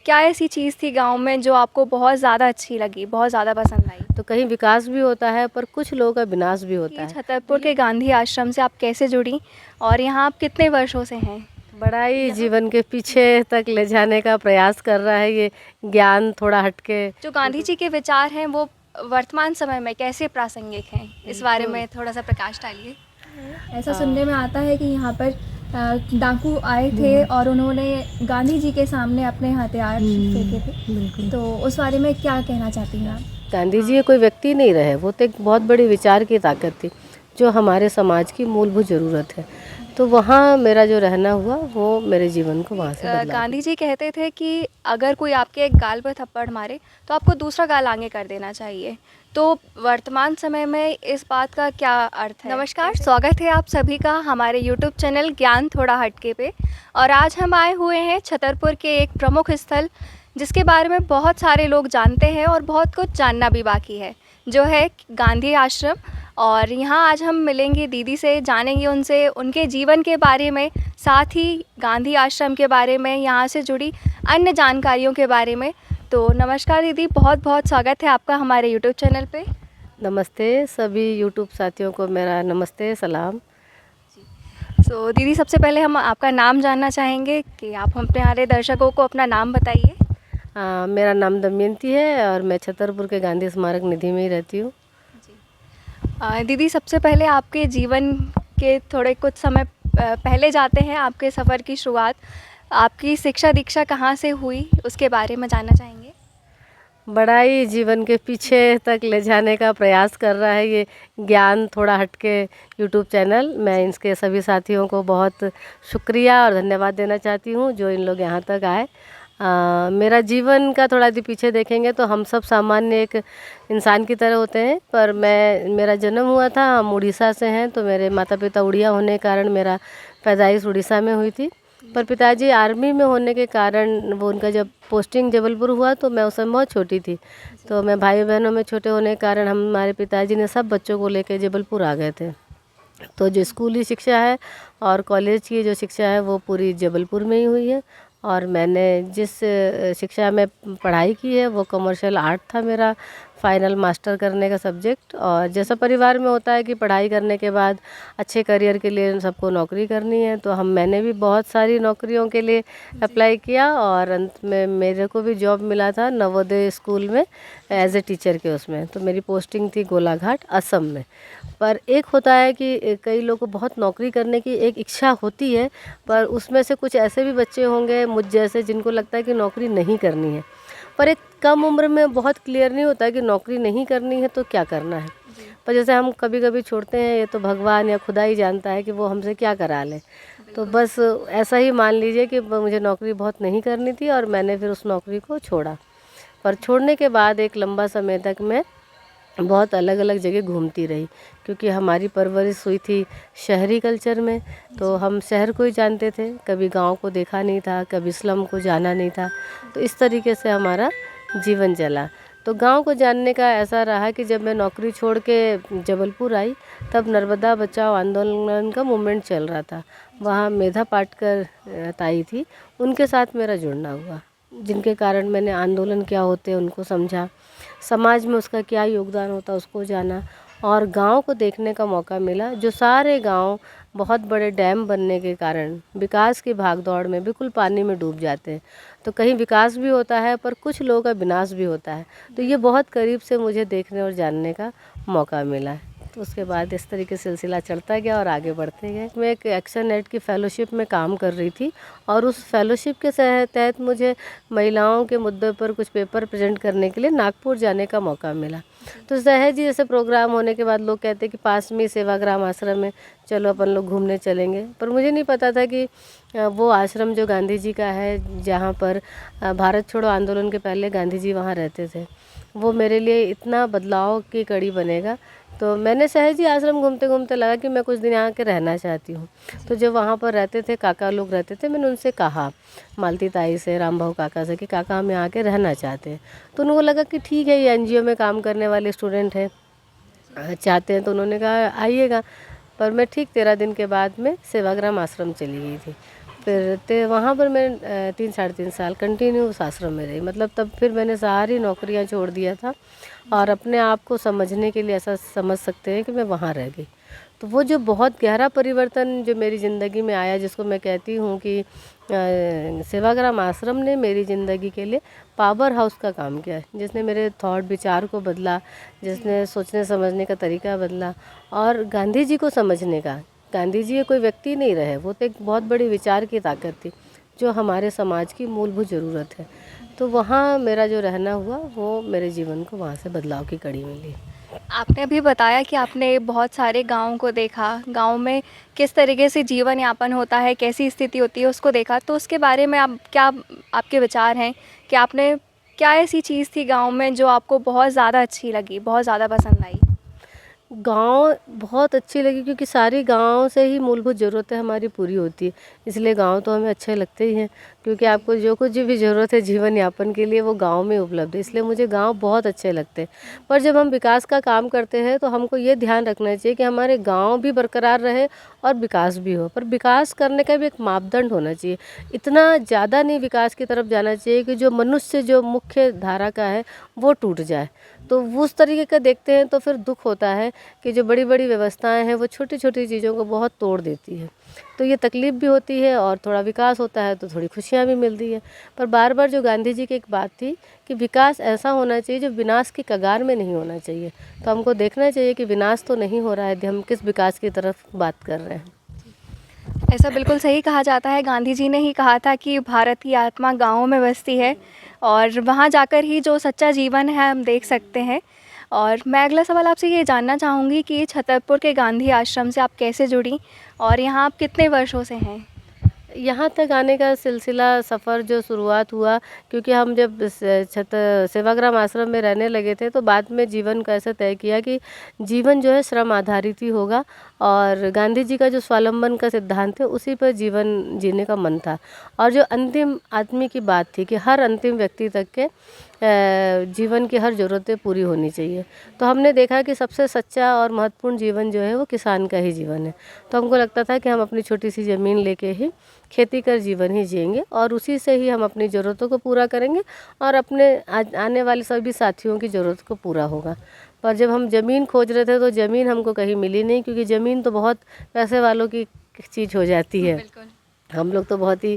क्या ऐसी चीज़ थी गाँव में जो आपको बहुत ज़्यादा अच्छी लगी, बहुत ज़्यादा पसंद आई? तो कहीं विकास भी होता है पर कुछ लोगों का विनाश भी होता कि है। छतरपुर के गांधी आश्रम से आप कैसे जुड़ी और यहाँ आप कितने वर्षों से हैं? बड़ा ही जीवन के पीछे तक ले जाने का प्रयास कर रहा है ये ज्ञान थोड़ा हटके। जो गांधी जी के विचार हैं वो वर्तमान समय में कैसे प्रासंगिक हैं? इस बारे में थोड़ा सा प्रकाश डालिए। ऐसा सुनने में आता है कि यहाँ पर डाकू आए थे और उन्होंने गांधी जी के सामने अपने हथियार फेंके थे, तो उस बारे में क्या कहना चाहती हैं आप? गांधी जी कोई व्यक्ति नहीं रहे, वो तो एक बहुत बड़ी विचार की ताकत थी जो हमारे समाज की मूलभूत ज़रूरत है। तो वहाँ मेरा जो रहना हुआ वो मेरे जीवन को वहाँ से बदला। गांधी जी कहते थे कि अगर कोई आपके एक गाल पर थप्पड़ मारे तो आपको दूसरा गाल आगे कर देना चाहिए। तो वर्तमान समय में इस बात का क्या अर्थ है? नमस्कार, स्वागत है आप सभी का हमारे यूट्यूब चैनल ज्ञान थोड़ा हटके पे। और आज हम आए हुए हैं छतरपुर के एक प्रमुख स्थल जिसके बारे में बहुत सारे लोग जानते हैं और बहुत कुछ जानना भी बाकी है, जो है गांधी आश्रम। और यहाँ आज हम मिलेंगे दीदी से, जानेंगे उनसे उनके जीवन के बारे में, साथ ही गांधी आश्रम के बारे में, यहाँ से जुड़ी अन्य जानकारियों के बारे में। तो नमस्कार दीदी, बहुत बहुत स्वागत है आपका हमारे यूट्यूब चैनल पे। नमस्ते सभी यूट्यूब साथियों को मेरा नमस्ते सलाम। दीदी, सबसे पहले हम आपका नाम जानना चाहेंगे कि आप अपने हमारे दर्शकों को अपना नाम बताइए। मेरा नाम दमयंती है और मैं छतरपुर के गांधी स्मारक निधि में ही रहती हूँ। दीदी, सबसे पहले आपके जीवन के थोड़े कुछ समय पहले जाते हैं, आपके सफ़र की शुरुआत, आपकी शिक्षा दीक्षा कहाँ से हुई उसके बारे में जानना चाहेंगे। बड़ा ही जीवन के पीछे तक ले जाने का प्रयास कर रहा है ये ज्ञान थोड़ा हटके यूट्यूब चैनल। मैं इसके सभी साथियों को बहुत शुक्रिया और धन्यवाद देना चाहती हूँ जो इन लोग यहाँ तक आए। मेरा जीवन का थोड़ा यदि पीछे देखेंगे तो हम सब सामान्य एक इंसान की तरह होते हैं, पर मेरा जन्म हुआ था, हम उड़ीसा से हैं, तो मेरे माता पिता उड़िया होने के कारण मेरा पैदाइश उड़ीसा में हुई थी। पर पिताजी आर्मी में होने के कारण वो उनका जब पोस्टिंग जबलपुर हुआ तो मैं उस समय बहुत छोटी थी, तो मैं भाई बहनों में छोटे होने के कारण हमारे पिताजी ने सब बच्चों को लेकर जबलपुर आ गए थे। तो जो स्कूली शिक्षा है और कॉलेज की जो शिक्षा है वो पूरी जबलपुर में ही हुई है। और मैंने जिस शिक्षा में पढ़ाई की है वो कमर्शियल आर्ट था मेरा फाइनल मास्टर करने का सब्जेक्ट। और जैसा परिवार में होता है कि पढ़ाई करने के बाद अच्छे करियर के लिए सबको नौकरी करनी है, तो मैंने भी बहुत सारी नौकरियों के लिए अप्लाई किया और अंत में मेरे को भी जॉब मिला था नवोदय स्कूल में एज ए टीचर के उसमें। तो मेरी पोस्टिंग थी गोलाघाट असम में। पर एक होता है कि कई लोगों को बहुत नौकरी करने की एक इच्छा होती है, पर उसमें से कुछ ऐसे भी बच्चे होंगे मुझ जैसे जिनको लगता है कि नौकरी नहीं करनी है, पर एक कम उम्र में बहुत क्लियर नहीं होता है कि नौकरी नहीं करनी है तो क्या करना है। पर जैसे हम कभी कभी छोड़ते हैं, ये तो भगवान या खुदा ही जानता है कि वो हमसे क्या करा ले। तो बस ऐसा ही मान लीजिए कि मुझे नौकरी बहुत नहीं करनी थी और मैंने फिर उस नौकरी को छोड़ा। पर छोड़ने के बाद एक लंबा समय तक मैं बहुत अलग अलग जगह घूमती रही, क्योंकि हमारी परवरिश हुई थी शहरी कल्चर में, तो हम शहर को ही जानते थे, कभी गांव को देखा नहीं था, कभी स्लम को जाना नहीं था। तो इस तरीके से हमारा जीवन चला। तो गांव को जानने का ऐसा रहा कि जब मैं नौकरी छोड़ के जबलपुर आई तब नर्मदा बचाओ आंदोलन का मूवमेंट चल रहा था। वहाँ मेधा पाटकर ताई थी, उनके साथ मेरा जुड़ना हुआ, जिनके कारण मैंने आंदोलन क्या होते हैं उनको समझा, समाज में उसका क्या योगदान होता है उसको जाना, और गांव को देखने का मौका मिला। जो सारे गांव बहुत बड़े डैम बनने के कारण विकास की भागदौड़ में बिल्कुल पानी में डूब जाते हैं, तो कहीं विकास भी होता है पर कुछ लोगों का विनाश भी होता है। तो ये बहुत करीब से मुझे देखने और जानने का मौका मिला है। तो उसके बाद इस तरीके सिलसिला चलता गया और आगे बढ़ते गए। मैं एक एक्शन एड की फ़ेलोशिप में काम कर रही थी और उस फेलोशिप के तहत मुझे महिलाओं के मुद्दों पर कुछ पेपर प्रेजेंट करने के लिए नागपुर जाने का मौका मिला। तो सहज ही जैसे प्रोग्राम होने के बाद लोग कहते कि पास में सेवाग्राम आश्रम है, चलो अपन लोग घूमने चलेंगे। पर मुझे नहीं पता था कि वो आश्रम जो गांधी जी का है, जहाँ पर भारत छोड़ो आंदोलन के पहले गांधी जी वहाँ रहते थे, वो मेरे लिए इतना बदलाव की कड़ी बनेगा। तो मैंने सहज ही आश्रम घूमते घूमते लगा कि मैं कुछ दिन यहाँ के रहना चाहती हूँ। तो जब वहाँ पर रहते थे काका लोग रहते थे, मैंने उनसे कहा, मालती ताई से, राम भाऊ काका से, कि काका हम यहाँ के रहना चाहते हैं। तो उनको लगा कि ठीक है, ये एनजीओ में काम करने वाले स्टूडेंट हैं, चाहते हैं, तो उन्होंने कहा आइएगा। पर मैं ठीक 13 दिन के बाद में सेवाग्राम आश्रम चली गई थी। फिर वहाँ पर मैं 3 साढ़े 3 साल कंटिन्यू उस आश्रम में रही। मतलब तब फिर मैंने सारी नौकरियाँ छोड़ दिया था और अपने आप को समझने के लिए, ऐसा समझ सकते हैं कि मैं वहाँ रह गई। तो वो जो बहुत गहरा परिवर्तन जो मेरी ज़िंदगी में आया, जिसको मैं कहती हूँ कि सेवाग्राम आश्रम ने मेरी ज़िंदगी के लिए पावर हाउस का काम किया है, जिसने मेरे थॉट विचार को बदला, जिसने सोचने समझने का तरीका बदला और गांधी जी को समझने का। गांधी जी कोई व्यक्ति नहीं रहे, वो तो एक बहुत बड़ी विचार की ताकत थी जो हमारे समाज की मूलभूत ज़रूरत है। तो वहाँ मेरा जो रहना हुआ वो मेरे जीवन को वहाँ से बदलाव की कड़ी मिली। आपने अभी बताया कि आपने बहुत सारे गाँव को देखा, गाँव में किस तरीके से जीवन यापन होता है, कैसी स्थिति होती है उसको देखा, तो उसके बारे में आप क्या, आपके विचार हैं कि आपने क्या ऐसी चीज़ थी गाँव में जो आपको बहुत ज़्यादा अच्छी लगी, बहुत ज़्यादा पसंद आई? गांव बहुत अच्छी लगी क्योंकि सारी गांव से ही मूलभूत ज़रूरतें हमारी पूरी होती है, इसलिए गांव तो हमें अच्छे लगते ही हैं। क्योंकि आपको जो कुछ भी ज़रूरत है जीवन यापन के लिए वो गांव में उपलब्ध है, इसलिए मुझे गांव बहुत अच्छे लगते हैं। पर जब हम विकास का काम करते हैं तो हमको ये ध्यान रखना चाहिए कि हमारे गाँव भी बरकरार रहे और विकास भी हो। पर विकास करने का भी एक मापदंड होना चाहिए, इतना ज़्यादा नहीं विकास की तरफ जाना चाहिए कि जो मनुष्य जो मुख्य धारा का है वो टूट जाए। तो उस तरीके का देखते हैं तो फिर दुख होता है कि जो बड़ी बड़ी व्यवस्थाएं हैं वो छोटी छोटी चीज़ों को बहुत तोड़ देती है। तो ये तकलीफ़ भी होती है और थोड़ा विकास होता है तो थोड़ी खुशियाँ भी मिलती है। पर बार बार जो गांधी जी की एक बात थी कि विकास ऐसा होना चाहिए जो विनाश की कगार में नहीं होना चाहिए। तो हमको देखना चाहिए कि विनाश तो नहीं हो रहा है, हम किस विकास की तरफ बात कर रहे हैं। ऐसा बिल्कुल सही कहा जाता है, गांधी जी ने ही कहा था कि भारत की आत्मा गाँव में बसती है और वहाँ जाकर ही जो सच्चा जीवन है हम देख सकते हैं। और मैं अगला सवाल आपसे ये जानना चाहूँगी कि छतरपुर के गांधी आश्रम से आप कैसे जुड़ी और यहाँ आप कितने वर्षों से हैं? यहाँ तक आने का सिलसिला सफ़र जो शुरुआत हुआ, क्योंकि हम जब सेवाग्राम आश्रम में रहने लगे थे तो बाद में जीवन का ऐसा तय किया कि जीवन जो है श्रम आधारित ही होगा और गांधी जी का जो स्वावलंबन का सिद्धांत है उसी पर जीवन जीने का मन था। और जो अंतिम आदमी की बात थी कि हर अंतिम व्यक्ति तक के जीवन की हर ज़रूरतें पूरी होनी चाहिए। तो हमने देखा कि सबसे सच्चा और महत्वपूर्ण जीवन जो है वो किसान का ही जीवन है। तो हमको लगता था कि हम अपनी छोटी सी ज़मीन लेके ही खेती कर जीवन ही जिएंगे और उसी से ही हम अपनी ज़रूरतों को पूरा करेंगे और अपने आने वाले सभी साथियों की ज़रूरत को पूरा होगा। पर जब हम ज़मीन खोज रहे थे तो ज़मीन हमको कहीं मिली नहीं, क्योंकि ज़मीन तो बहुत पैसे वालों की चीज़ हो जाती है। हम लोग तो बहुत ही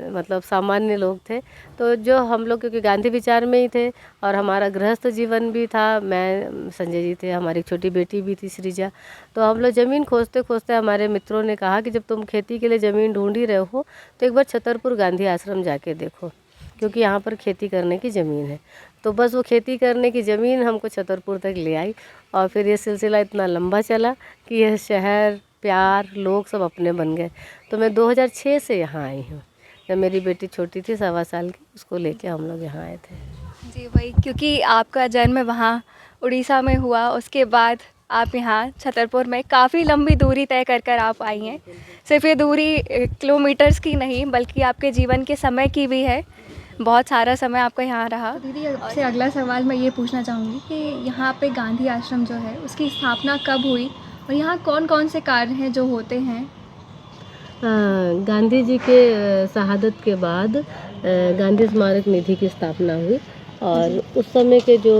मतलब सामान्य लोग थे। तो जो हम लोग क्योंकि गांधी विचार में ही थे और हमारा गृहस्थ जीवन भी था, मैं संजय जी थे, हमारी एक छोटी बेटी भी थी सृजा। तो हम लोग ज़मीन खोजते खोजते हमारे मित्रों ने कहा कि जब तुम खेती के लिए ज़मीन ढूंढ ही रहे हो तो एक बार छतरपुर गांधी आश्रम जाके देखो, क्योंकि यहाँ पर खेती करने की ज़मीन है। तो बस वो खेती करने की ज़मीन हमको छतरपुर तक ले आई और फिर ये सिलसिला इतना लंबा चला कि यह शहर, प्यार, लोग सब अपने बन गए। तो मैं 2006 से यहाँ आई हूँ। जब मेरी बेटी छोटी थी 1.25 साल की, उसको लेके हम लोग यहाँ आए थे। जी वही, क्योंकि आपका जन्म वहाँ उड़ीसा में हुआ, उसके बाद आप यहाँ छतरपुर में काफ़ी लंबी दूरी तय कर आप आई हैं। सिर्फ ये दूरी किलोमीटर्स की नहीं बल्कि आपके जीवन के समय की भी है, बहुत सारा समय आपका यहाँ रहा। दीदी आपसे अगला सवाल मैं ये पूछना चाहूँगी कि यहाँ पे गांधी आश्रम जो है उसकी स्थापना कब हुई और यहाँ कौन कौन से कार्य हैं जो होते हैं? गांधी जी के शहादत के बाद गांधी स्मारक निधि की स्थापना हुई और उस समय के जो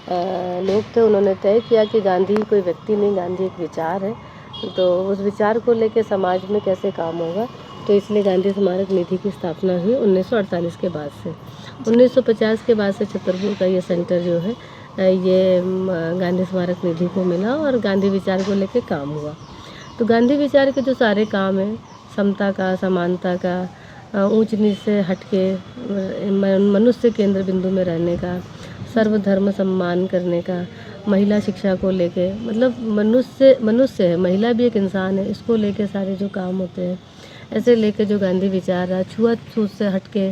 लोग थे उन्होंने तय किया कि गांधी कोई व्यक्ति नहीं, गांधी एक विचार है। तो उस विचार को लेके समाज में कैसे काम होगा, तो इसलिए गांधी स्मारक निधि की स्थापना हुई 1948 के बाद से। 1950 के बाद से छतरपुर का ये सेंटर जो है ये गांधी स्मारक निधि को मिला और गांधी विचार को लेके काम हुआ। तो गांधी विचार के जो सारे काम हैं, समता का, समानता का, ऊंच नीच से हटके मनुष्य केंद्र बिंदु में रहने का, सर्वधर्म सम्मान करने का, महिला शिक्षा को लेके, मतलब मनुष्य है, महिला भी एक इंसान है, इसको लेके सारे जो काम होते हैं, ऐसे लेके जो गांधी विचार है, छुआछूत से हटके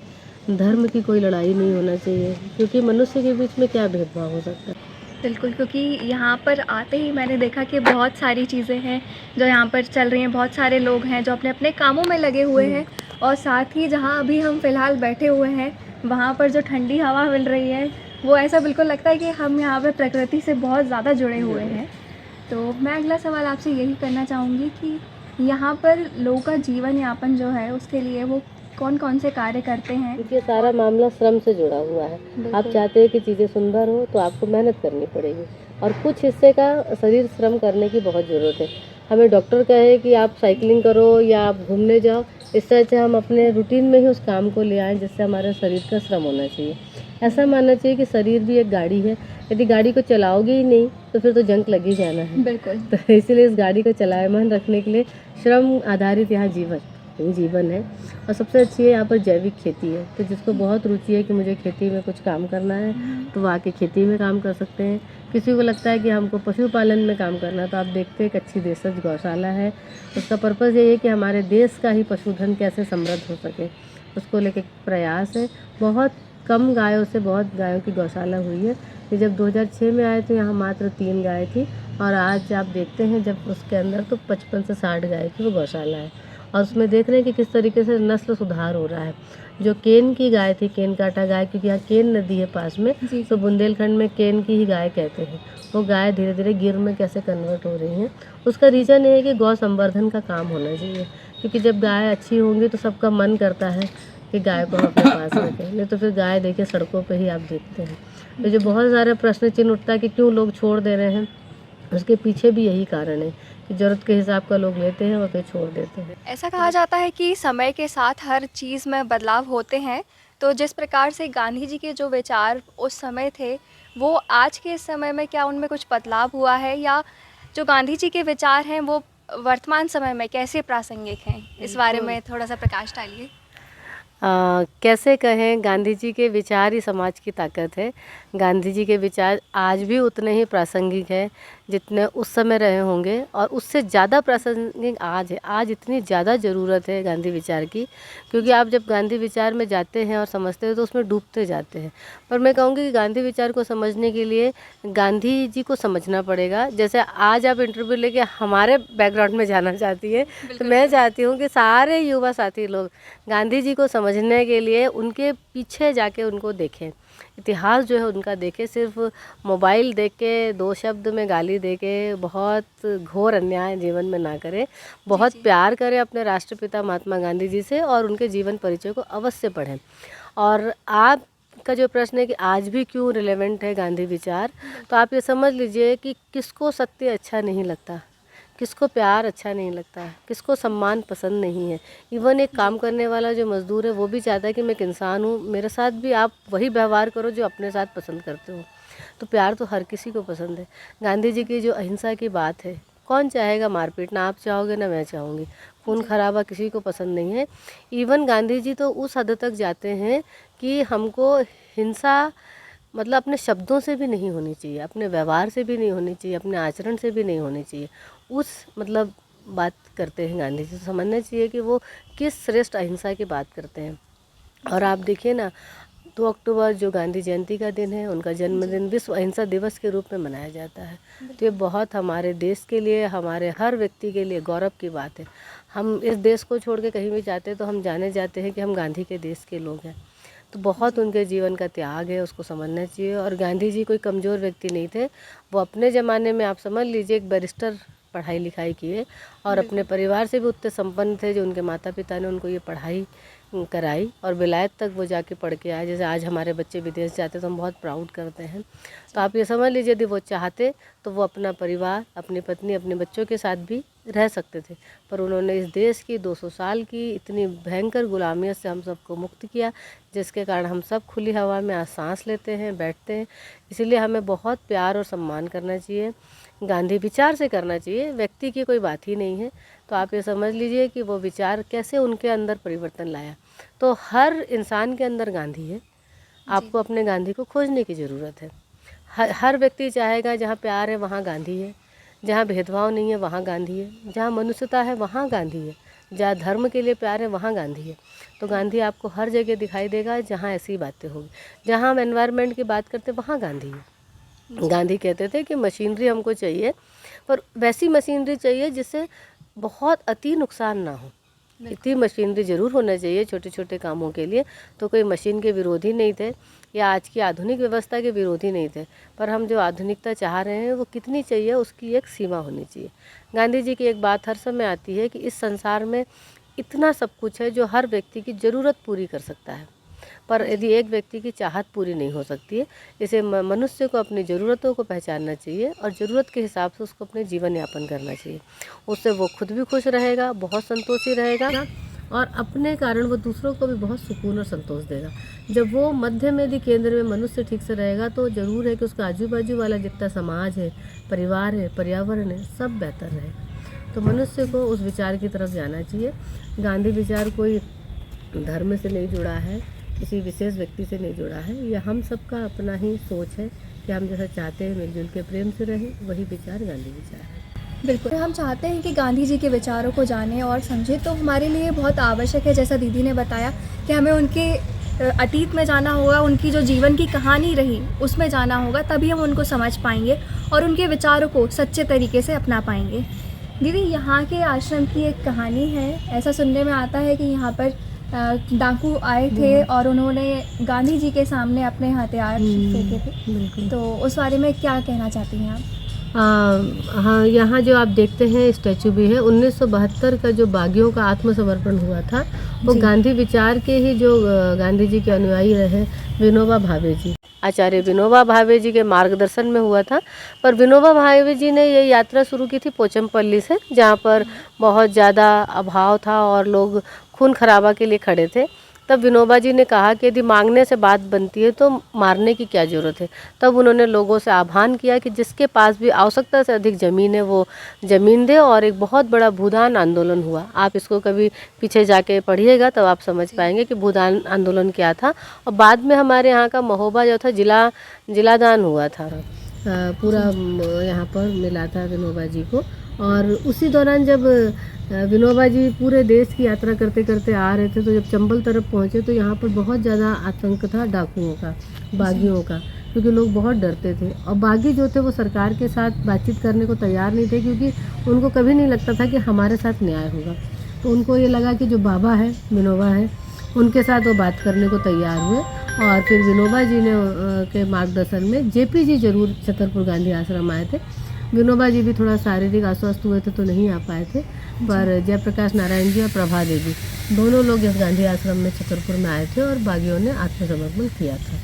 धर्म की कोई लड़ाई नहीं होना चाहिए, क्योंकि मनुष्य के बीच में क्या भेदभाव हो सकता है। बिल्कुल, क्योंकि यहाँ पर आते ही मैंने देखा कि बहुत सारी चीज़ें हैं जो यहाँ पर चल रही हैं, बहुत सारे लोग हैं जो अपने अपने कामों में लगे हुए हैं और साथ ही जहाँ अभी हम फ़िलहाल बैठे हुए हैं वहाँ पर जो ठंडी हवा मिल रही है वो ऐसा बिल्कुल लगता है कि हम यहाँ पे प्रकृति से बहुत ज़्यादा जुड़े हुए हैं। तो मैं अगला सवाल आपसे यही करना चाहूँगी कि यहाँ पर लोगों का जीवन यापन जो है उसके लिए वो कौन कौन से कार्य करते हैं? देखिए, सारा मामला श्रम से जुड़ा हुआ है। आप बिल्कुल। चाहते हैं कि चीज़ें सुंदर हो तो आपको मेहनत करनी पड़ेगी और कुछ हिस्से का शरीर श्रम करने की बहुत ज़रूरत है। हमें डॉक्टर कहे कि आप साइकिलिंग करो या आप घूमने जाओ, इससे अच्छा हम अपने रूटीन में ही उस काम को ले आएँ जिससे हमारे शरीर का श्रम होना चाहिए। ऐसा मानना चाहिए कि शरीर भी एक गाड़ी है, यदि गाड़ी को चलाओगे ही नहीं तो फिर तो जंक लग ही जाना है। बिल्कुल। तो इसलिए इस गाड़ी को चलायमान रखने के लिए श्रम आधारित यहाँ जीवन है। और सबसे अच्छी है यहाँ पर जैविक खेती है, तो जिसको बहुत रुचि है कि मुझे खेती में कुछ काम करना है तो वो आके खेती में काम कर सकते हैं। किसी को लगता है कि हमको पशुपालन में काम करना है तो आप देखते हैं एक अच्छी देशज गौशाला है। उसका पर्पज़ ये है कि हमारे देश का ही पशुधन कैसे समृद्ध हो सके, उसको लेके प्रयास है। बहुत कम गायों से बहुत गायों की गौशाला हुई है। ये जब 2006 में आए तो यहाँ मात्र 3 गाय थी और आज आप देखते हैं जब उसके अंदर तो 55 से 60 गाय की वो गौशाला है। और उसमें देख रहे हैं कि किस तरीके से नस्ल सुधार हो रहा है। जो केन की गाय थी, केन काटा गाय, क्योंकि यहाँ केन नदी है पास में, जी। तो बुंदेलखंड में केन की ही गाय कहते हैं। वो गाय धीरे धीरे गिर में कैसे कन्वर्ट हो रही हैं, उसका रीज़न ये है कि गौ संवर्धन का काम होना चाहिए। क्योंकि जब गाय अच्छी होंगी तो सबका मन करता है कि गाय को हम अपने पास रखें, नहीं तो फिर गाय देखिए सड़कों पे ही आप देखते हैं। तो जो बहुत सारे प्रश्न चिन्ह उठता है कि क्यों लोग छोड़ दे रहे हैं, उसके पीछे भी यही कारण है कि ज़रूरत के हिसाब का लोग लेते हैं और फिर छोड़ देते हैं। ऐसा कहा जाता है कि समय के साथ हर चीज़ में बदलाव होते हैं, तो जिस प्रकार से गांधी जी के जो विचार उस समय थे, वो आज के समय में क्या उनमें कुछ बदलाव हुआ है, या जो गांधी जी के विचार हैं वो वर्तमान समय में कैसे प्रासंगिक हैं? इस बारे में थोड़ा सा प्रकाश डालिए। कैसे कहें, गांधी जी के विचार ही समाज की ताकत है। गांधी जी के विचार आज भी उतने ही प्रासंगिक हैं जितने उस समय रहे होंगे, और उससे ज़्यादा प्रासंगिक आज है। आज इतनी ज़्यादा ज़रूरत है गांधी विचार की, क्योंकि आप जब गांधी विचार में जाते हैं और समझते हैं तो उसमें डूबते जाते हैं। पर मैं कहूँगी कि गांधी विचार को समझने के लिए गांधी जी को समझना पड़ेगा। जैसे आज आप इंटरव्यू लेके हमारे बैकग्राउंड में जाना चाहती है, तो मैं चाहती हूँ कि सारे युवा साथी लोग गांधी जी को समझने के लिए उनके पीछे जाके उनको देखें, इतिहास जो है उनका देखें। सिर्फ मोबाइल देख के 2 शब्द में गाली दे के बहुत घोर अन्याय जीवन में ना करें। बहुत प्यार करें अपने राष्ट्रपिता महात्मा गांधी जी से और उनके जीवन परिचय को अवश्य पढ़ें। और आप का जो प्रश्न है कि आज भी क्यों रिलेवेंट है गांधी विचार, तो आप ये समझ लीजिए कि किसको सत्य अच्छा नहीं लगता, किसको प्यार अच्छा नहीं लगता, किसको सम्मान पसंद नहीं है। इवन एक काम करने वाला जो मज़दूर है वो भी चाहता है कि मैं एक इंसान हूँ, मेरे साथ भी आप वही व्यवहार करो जो अपने साथ पसंद करते हो। तो प्यार तो हर किसी को पसंद है। गांधी जी की जो अहिंसा की बात है, कौन चाहेगा मारपीट, ना आप चाहोगे ना मैं चाहूँगी। खून खराबा किसी को पसंद नहीं है। इवन गांधी जी तो उस हद तक जाते हैं कि हमको हिंसा मतलब अपने शब्दों से भी नहीं होनी चाहिए, अपने व्यवहार से भी नहीं होनी चाहिए, अपने आचरण से भी नहीं होनी चाहिए। उस मतलब बात करते हैं गांधी जी, तो समझना चाहिए कि वो किस श्रेष्ठ अहिंसा की बात करते हैं। और आप देखिए ना, 2 अक्टूबर जो गांधी जयंती का दिन है, उनका जन्मदिन विश्व अहिंसा दिवस के रूप में मनाया जाता है। तो ये बहुत हमारे देश के लिए, हमारे हर व्यक्ति के लिए गौरव की बात है। हम इस देश को छोड़ के कहीं भी जाते हैं तो हम जाने जाते हैं कि हम गांधी के देश के लोग हैं। तो बहुत उनके जीवन का त्याग है, उसको समझना चाहिए। और गांधी जी कोई कमज़ोर व्यक्ति नहीं थे। वो अपने ज़माने में आप समझ लीजिए एक बैरिस्टर पढ़ाई लिखाई किए और अपने परिवार से भी उतने संपन्न थे जो उनके माता पिता ने उनको ये पढ़ाई कराई और विलायत तक वो जाके पढ़ के आए। जैसे आज हमारे बच्चे विदेश जाते तो हम बहुत प्राउड करते हैं। तो आप ये समझ लीजिए यदि वो चाहते तो वो अपना परिवार, अपनी पत्नी, अपने बच्चों के साथ भी रह सकते थे, पर उन्होंने इस देश की 200 साल की इतनी भयंकर गुलामियत से हम सबको मुक्त किया, जिसके कारण हम सब खुली हवा में आज सांस लेते हैं, बैठते हैं। इसीलिए हमें बहुत प्यार और सम्मान करना चाहिए, गांधी विचार से करना चाहिए, व्यक्ति की कोई बात ही नहीं है। तो आप ये समझ लीजिए कि वो विचार कैसे उनके अंदर परिवर्तन लाया। तो हर इंसान के अंदर गांधी है, आपको अपने गांधी को खोजने की ज़रूरत है। हर व्यक्ति चाहेगा जहाँ प्यार है वहाँ गांधी है, जहाँ भेदभाव नहीं है वहाँ गांधी है, जहाँ मनुष्यता है वहाँ गांधी है, जहाँ धर्म के लिए प्यार है वहाँ गांधी है। तो गांधी आपको हर जगह दिखाई देगा जहाँ ऐसी बातें होगी। जहाँ हम एनवायरनमेंट की बात करते वहाँ गांधी है। गांधी कहते थे कि मशीनरी हमको चाहिए, पर वैसी मशीनरी चाहिए जिससे बहुत अति नुकसान ना हो। इतनी मशीनरी ज़रूर होना चाहिए छोटे छोटे कामों के लिए। तो कोई मशीन के विरोधी नहीं थे या आज की आधुनिक व्यवस्था के विरोधी नहीं थे, पर हम जो आधुनिकता चाह रहे हैं वो कितनी चाहिए उसकी एक सीमा होनी चाहिए। गांधी जी की एक बात हर समय आती है कि इस संसार में इतना सब कुछ है जो हर व्यक्ति की ज़रूरत पूरी कर सकता है, पर यदि एक व्यक्ति की चाहत पूरी नहीं हो सकती है। इसे मनुष्य को अपनी ज़रूरतों को पहचानना चाहिए और ज़रूरत के हिसाब से उसको अपने जीवन यापन करना चाहिए। उससे वो खुद भी खुश रहेगा, बहुत संतोषी रहेगा और अपने कारण वो दूसरों को भी बहुत सुकून और संतोष देगा। जब वो मध्य में यदि केंद्र में मनुष्य ठीक से रहेगा तो ज़रूर है कि उसका आजू बाजू वाला जितना समाज है, परिवार है, पर्यावरण है, सब बेहतर रहेगा। तो मनुष्य को उस विचार की तरफ जाना चाहिए। गांधी विचार कोई धर्म से नहीं जुड़ा है, किसी विशेष व्यक्ति से नहीं जुड़ा है, यह हम सबका अपना ही सोच है कि हम जैसा चाहते हैं मिलजुल के प्रेम से रहें, वही विचार गांधी विचार है। बिल्कुल, हम चाहते हैं कि गांधी जी के विचारों को जानें और समझें, तो हमारे लिए बहुत आवश्यक है, जैसा दीदी ने बताया, कि हमें उनके अतीत में जाना होगा, उनकी जो जीवन की कहानी रही उसमें जाना होगा, तभी हम उनको समझ पाएंगे और उनके विचारों को सच्चे तरीके से अपना पाएंगे। दीदी, यहाँ के आश्रम की एक कहानी है, ऐसा सुनने में आता है कि यहाँ पर डाकू आए थे और उन्होंने गांधी जी के सामने अपने हथियार फेंके थे, तो उस बारे में क्या कहना चाहती हैं आप? हाँ, यहाँ जो आप देखते हैं स्टैचू भी है, 1972 का जो बागियों का आत्मसमर्पण हुआ था वो गांधी विचार के ही जो गांधी जी के अनुयायी रहे विनोबा भावे जी, आचार्य विनोबा भावे जी के मार्गदर्शन में हुआ था। पर विनोबा भावे जी ने ये यात्रा शुरू की थी पोचमपल्ली से, जहाँ पर बहुत ज़्यादा अभाव था और लोग खून खराबा के लिए खड़े थे। तब विनोबा जी ने कहा कि यदि मांगने से बात बनती है तो मारने की क्या ज़रूरत है। तब उन्होंने लोगों से आह्वान किया कि जिसके पास भी आवश्यकता से अधिक ज़मीन है वो ज़मीन दे, और एक बहुत बड़ा भूदान आंदोलन हुआ। आप इसको कभी पीछे जाके पढ़िएगा तब आप समझ पाएंगे कि भूदान आंदोलन क्या था। और बाद में हमारे यहाँ का महोबा जो था जिलादान हुआ था, पूरा यहाँ पर मिला था विनोबा जी को। और उसी दौरान जब विनोबा जी पूरे देश की यात्रा करते करते आ रहे थे तो जब चंबल तरफ पहुँचे तो यहाँ पर बहुत ज़्यादा आतंक था डाकुओं का, बागियों का, क्योंकि लोग बहुत डरते थे। और बागी जो थे वो सरकार के साथ बातचीत करने को तैयार नहीं थे, क्योंकि उनको कभी नहीं लगता था कि हमारे साथ न्याय होगा। तो उनको ये लगा कि जो बाबा है, विनोबा है, उनके साथ वो बात करने को तैयार हुए। और फिर विनोबा जी ने के मार्गदर्शन में जेपी जी जरूर छतरपुर गांधी आश्रम आए थे। विनोबा जी भी थोड़ा शारीरिक अस्वस्थ हुए थे तो नहीं आ पाए थे, पर जयप्रकाश नारायण जी और प्रभा देवी दोनों लोग इस गांधी आश्रम में छतरपुर में आए थे और बागियों ने आत्मसमर्पण किया था।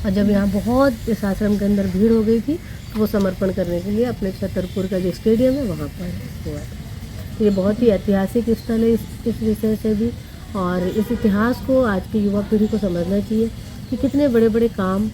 और जब यहाँ बहुत इस आश्रम के अंदर भीड़ हो गई थी तो वो समर्पण करने के लिए अपने छतरपुर का जो स्टेडियम है वहाँ पर हुआ था। ये बहुत ही ऐतिहासिक स्थल है इस विषय से भी, और इस इतिहास को आज की युवा पीढ़ी को समझना चाहिए कि कितने बड़े बड़े काम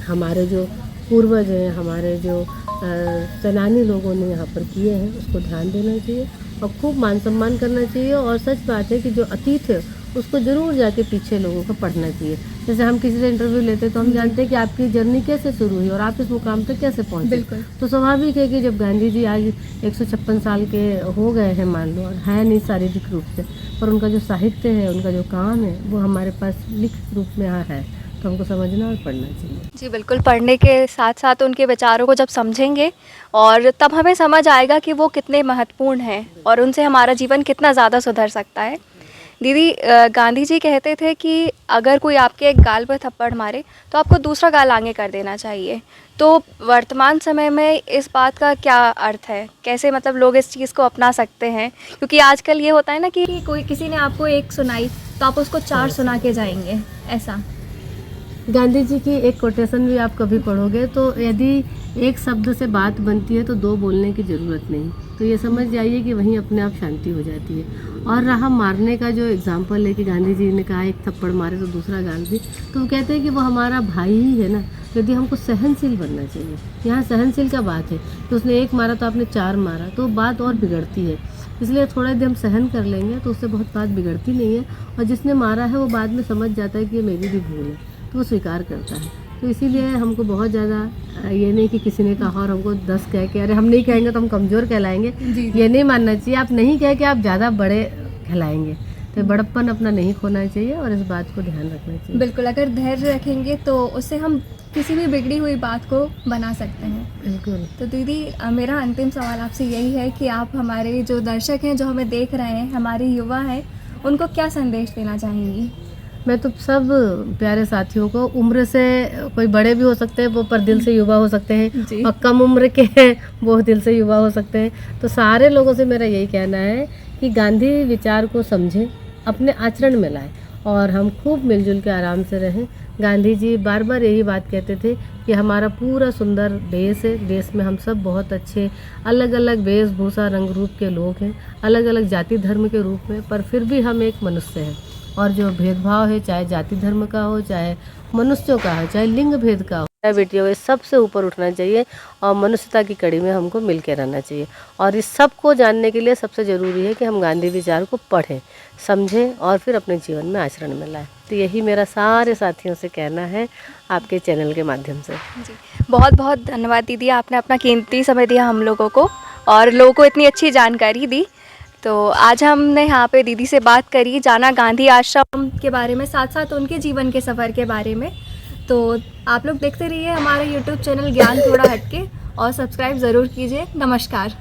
हमारे जो पूर्वज हैं, हमारे जो सेनानी लोगों ने यहाँ पर किए हैं, उसको ध्यान देना चाहिए और खूब मान सम्मान करना चाहिए। और सच बात है कि जो अतीत है उसको ज़रूर जाके पीछे लोगों को पढ़ना चाहिए। जैसे हम किसी से इंटरव्यू लेते हैं तो हम जानते हैं कि आपकी जर्नी कैसे शुरू हुई और आप इस मुकाम तक कैसे पहुँचे। तो स्वाभाविक है कि जब गांधी जी आज 156 साल के हो गए हैं, मान लो, और है नहीं शारीरिक रूप से, पर उनका जो साहित्य है, उनका जो काम है वो हमारे पास लिखित रूप में यहाँ है, तो हमको समझना और पढ़ना चाहिए। जी बिल्कुल, पढ़ने के साथ साथ उनके विचारों को जब समझेंगे और तब हमें समझ आएगा कि वो कितने महत्वपूर्ण हैं और उनसे हमारा जीवन कितना ज़्यादा सुधर सकता है। दीदी, गांधी जी कहते थे कि अगर कोई आपके एक गाल पर थप्पड़ मारे तो आपको दूसरा गाल आगे कर देना चाहिए। तो वर्तमान समय में इस बात का क्या अर्थ है, कैसे मतलब लोग इस चीज़ को अपना सकते हैं? क्योंकि आजकल ये होता है ना कि कोई किसी ने आपको एक सुनाई तो आप उसको 4 सुना के जाएंगे, ऐसा। गांधी जी की एक कोटेशन भी आप कभी पढ़ोगे तो यदि एक शब्द से बात बनती है तो 2 बोलने की ज़रूरत नहीं, तो ये समझ जाइए कि वहीं अपने आप शांति हो जाती है। और रहा मारने का जो एग्जाम्पल है कि गांधी जी ने कहा एक थप्पड़ मारे तो दूसरा गाल भी, तो वो कहते हैं कि वो हमारा भाई ही है ना, यदि हमको सहनशील बनना चाहिए। यहाँ सहनशील का बात है कि उसने एक मारा तो आपने 4 मारा, तो बात और बिगड़ती है। इसलिए थोड़ा यदि हम सहन कर लेंगे तो उससे बहुत बात बिगड़ती नहीं है, और जिसने मारा है वो बाद में समझ जाता है कि ये मेरी भी भूल है, तो वो स्वीकार करता है। तो इसीलिए हमको बहुत ज़्यादा ये नहीं कि किसी ने कहा और हमको 10 कह के अरे हम नहीं कहेंगे तो हम कमज़ोर कहलाएंगे, ये नहीं मानना चाहिए। आप नहीं कह के आप ज़्यादा बड़े कहलाएंगे, तो बड़प्पन अपना नहीं खोना चाहिए और इस बात को ध्यान रखना चाहिए। बिल्कुल, अगर धैर्य रखेंगे तो उससे हम किसी भी बिगड़ी हुई बात को बना सकते हैं। बिल्कुल। तो दीदी, मेरा अंतिम सवाल आपसे यही है कि आप हमारे जो दर्शक हैं, जो हमें देख रहे हैं, हमारे युवा हैं, उनको क्या संदेश देना चाहेंगी? मैं तो सब प्यारे साथियों को, उम्र से कोई बड़े भी हो सकते हैं वो, पर दिल से युवा हो सकते हैं, जी। और कम उम्र के हैं वो दिल से युवा हो सकते हैं। तो सारे लोगों से मेरा यही कहना है कि गांधी विचार को समझें, अपने आचरण में लाएं, और हम खूब मिलजुल के आराम से रहें। गांधी जी बार बार यही बात कहते थे कि हमारा पूरा सुंदर देश है, देश में हम सब बहुत अच्छे अलग अलग वेशभूषा रंग रूप के लोग हैं, अलग अलग जाति धर्म के रूप में, पर फिर भी हम एक मनुष्य हैं। और जो भेदभाव है, चाहे जाति धर्म का हो, चाहे मनुष्यों का हो, चाहे लिंग भेद का हो, बेटियों इस सबसे ऊपर उठना चाहिए, और मनुष्यता की कड़ी में हमको मिल के रहना चाहिए। और इस सब को जानने के लिए सबसे ज़रूरी है कि हम गांधी विचार को पढ़ें, समझें, और फिर अपने जीवन में आचरण में लाएं। तो यही मेरा सारे साथियों से कहना है आपके चैनल के माध्यम से। जी, बहुत बहुत धन्यवाद दीदी, आपने अपना कीमती समय दिया हम लोगों को और लोगों को इतनी अच्छी जानकारी दी। तो आज हमने यहाँ पे दीदी से बात करी, जाना गांधी आश्रम के बारे में, साथ साथ उनके जीवन के सफ़र के बारे में। तो आप लोग देखते रहिए हमारे YouTube चैनल ज्ञान थोड़ा हटके, और सब्सक्राइब ज़रूर कीजिए। नमस्कार।